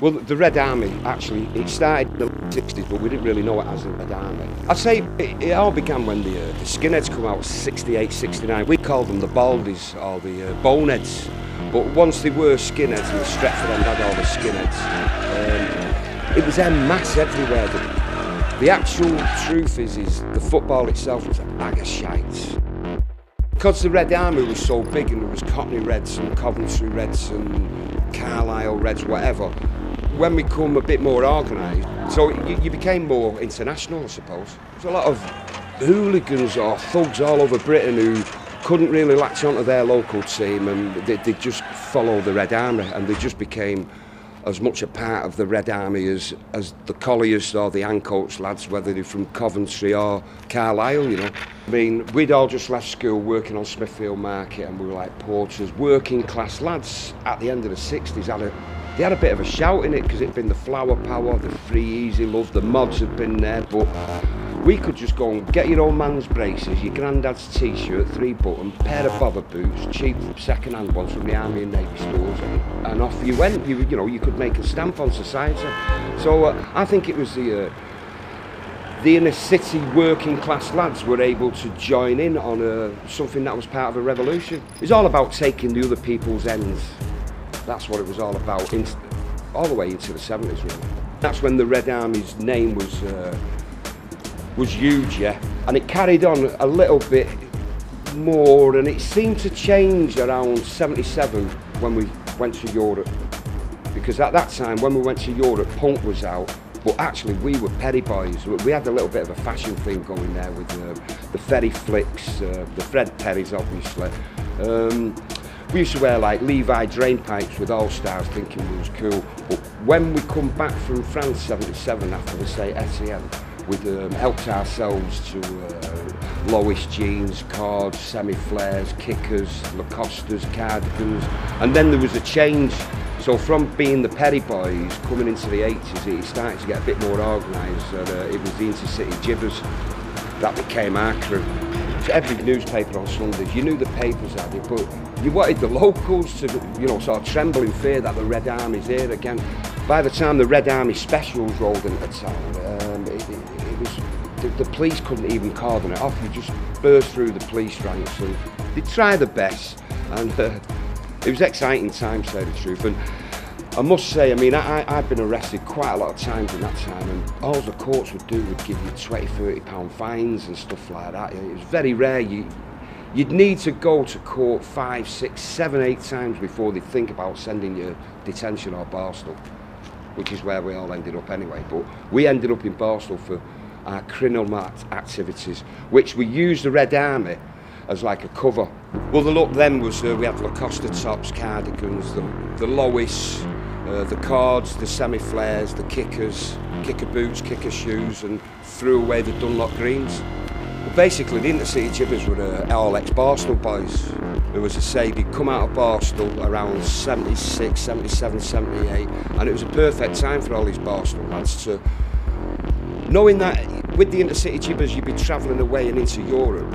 Well, the Red Army, actually, it started in the 60s, but we didn't really know it as the Red Army. I'd say it all began when the skinheads come out, 68, 69. We called them the baldies, or the boneheads. But once they were skinheads, and the Stretford end had all the skinheads, it was en masse everywhere. The actual truth is the football itself was a bag of shite. Because the Red Army was so big, and there was Cockney Reds and Coventry Reds and Carlisle Reds, whatever, when we become a bit more organised, so you became more international, I suppose. There's a lot of hooligans or thugs all over Britain who couldn't really latch onto their local team, and they just followed the Red Army, and they just became as much a part of the Red Army as the Colliers or the Ancoats lads, whether they're from Coventry or Carlisle, you know. I mean, we'd all just left school working on Smithfield Market, and we were like porters, working class lads at the end of the 60s. They had a bit of a shout in it, because it'd been the flower power, the free easy love, the mods had been there, but we could just go and get your old man's braces, your granddad's t-shirt, 3-button, pair of bobber boots, cheap second-hand ones from the Army and Navy stores, and off you went. You know, you could make a stamp on society. So I think it was the inner city working class lads were able to join in on something that was part of a revolution. It was all about taking the other people's ends. That's what it was all about, all the way into the 70s, really. That's when the Red Army's name was huge, yeah, and it carried on a little bit more, and it seemed to change around 77 when we went to Europe, because at that time when we went to Europe, punk was out, but actually we were Perry boys. We had a little bit of a fashion thing going there with the Ferry flicks, the Fred Perrys obviously. We used to wear like Levi drain pipes with All Stars, thinking we was cool, but when we come back from France 77 after the Saint Etienne, we'd helped ourselves to lowish jeans, cords, semi-flares, kickers, Lacostas, cardigans, and then there was a change. So from being the Perry boys, coming into the 80s, it started to get a bit more organised, and it was the intercity jibbers that became our crew. So every newspaper on Sundays, you knew the papers had it, but you wanted the locals to, you know, sort of tremble in fear that the Red Army's here again. By the time the Red Army specials rolled into town, the police couldn't even cordon it off. You just burst through the police ranks, and they try the best, and it was exciting time, to say the truth. And I must say, I mean, I've been arrested quite a lot of times in that time, and all the courts would do would give you 20, 30 pound fines and stuff like that. It was very rare. You'd need to go to court 5, 6, 7, 8 times before they think about sending you detention or Barstow, which is where we all ended up anyway. But we ended up in Barstow for our criminal activities, which we used the Red Army as like a cover. Well, the look then was we had Lacosta tops, cardigans, the Lois, the cords, the semi-flares, the kickers, kicker boots, kicker shoes, and threw away the Dunlop greens. But basically, the intercity jibbers were all ex-Barstow boys. There was a say they'd come out of Barstow around 76, 77, 78, and it was a perfect time for all these Barstow lads to, knowing that with the intercity jibbers you'd be travelling away and into Europe.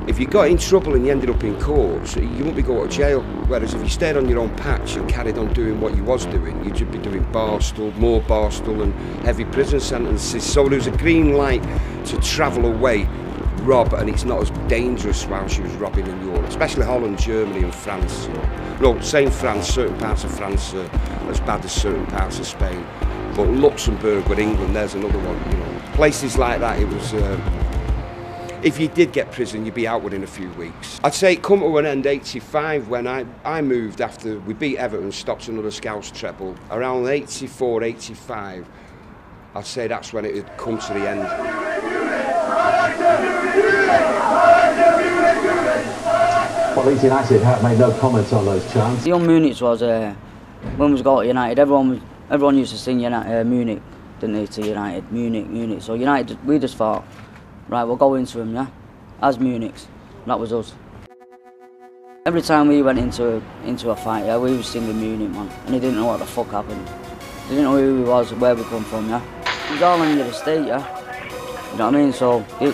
If you got in trouble and you ended up in court, you wouldn't be going to jail. Whereas if you stayed on your own patch and carried on doing what you was doing, you'd be doing Barstow, more Barstow, and heavy prison sentences. So there was a green light to travel away, rob, and it's not as dangerous while she was robbing in Europe, especially Holland, Germany and France. You know. No, saying France, certain parts of France are as bad as certain parts of Spain. But Luxembourg with England, there's another one. You know, places like that, it was... if you did get prison, you'd be out within a few weeks. I'd say it come to an end 85 when I moved after we beat Everton, stopped another Scouts treble. Around 84, 85, I'd say that's when it had come to the end. Well, Leeds United have made no comments on those chants. The young Munich was, when we got to United, everyone used to sing Munich, didn't they, to United, Munich. So United, we just thought, right, we'll go into them, yeah, as Munichs. That was us. Every time we went into a fight, yeah, we was singing Munich, man, and they didn't know what the fuck happened. They didn't know who we was, where we come from, yeah. It was all on the state, yeah. You know what I mean? So the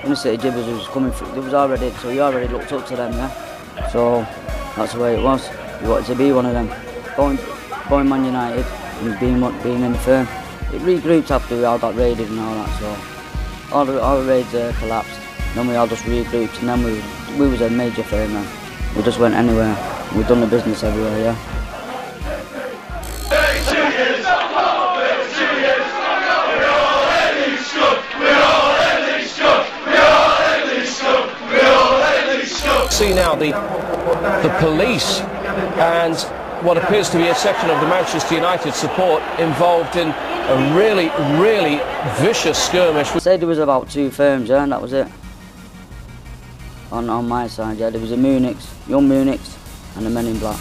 inner-city jibbers was coming through. They was already, so you already looked up to them, yeah. So that's the way it was. You wanted to be one of them. Going Man United, and being in the firm. It regrouped after we all got raided and all that, so all the raids collapsed. Then we all just regrouped, and then we was a major firm then. We just went anywhere. We done the business everywhere, yeah. See now the police and what appears to be a section of the Manchester United support involved in a really vicious skirmish. I said there was about 2 firms, yeah, and that was it. On my side, yeah, there was the Munichs, young Munichs, and the Men in Black.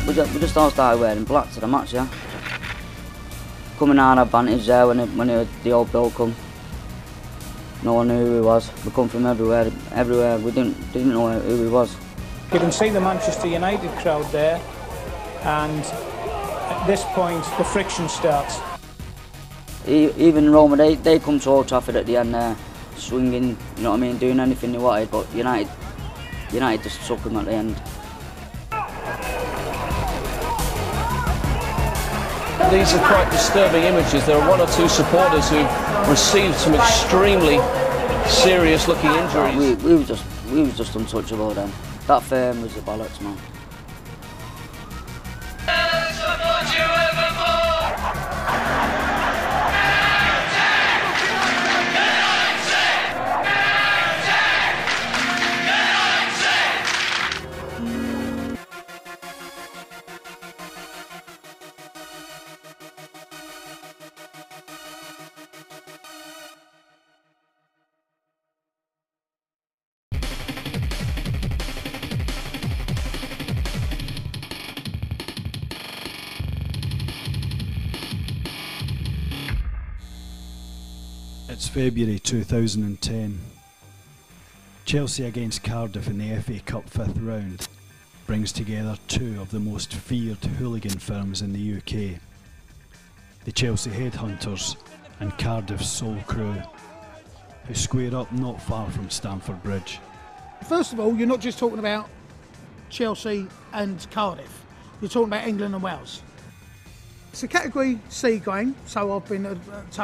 We just all started wearing black to the match, yeah. Coming on advantage there when the old bill come. No one knew who he was. We come from everywhere. We didn't know who he was. You can see the Manchester United crowd there, and at this point the friction starts. Even Roma, they come to Old Trafford at the end there, swinging, you know what I mean, doing anything they wanted, but United just took them at the end. These are quite disturbing images. There are 1 or 2 supporters who've received some extremely serious looking injuries. We was just untouchable then. That firm was the bollocks, man. It's February 2010. Chelsea against Cardiff in the FA Cup 5th round brings together 2 of the most feared hooligan firms in the UK. The Chelsea Headhunters and Cardiff's Soul Crew, who square up not far from Stamford Bridge. First of all, you're not just talking about Chelsea and Cardiff, you're talking about England and Wales. It's a Category C game, so I've been told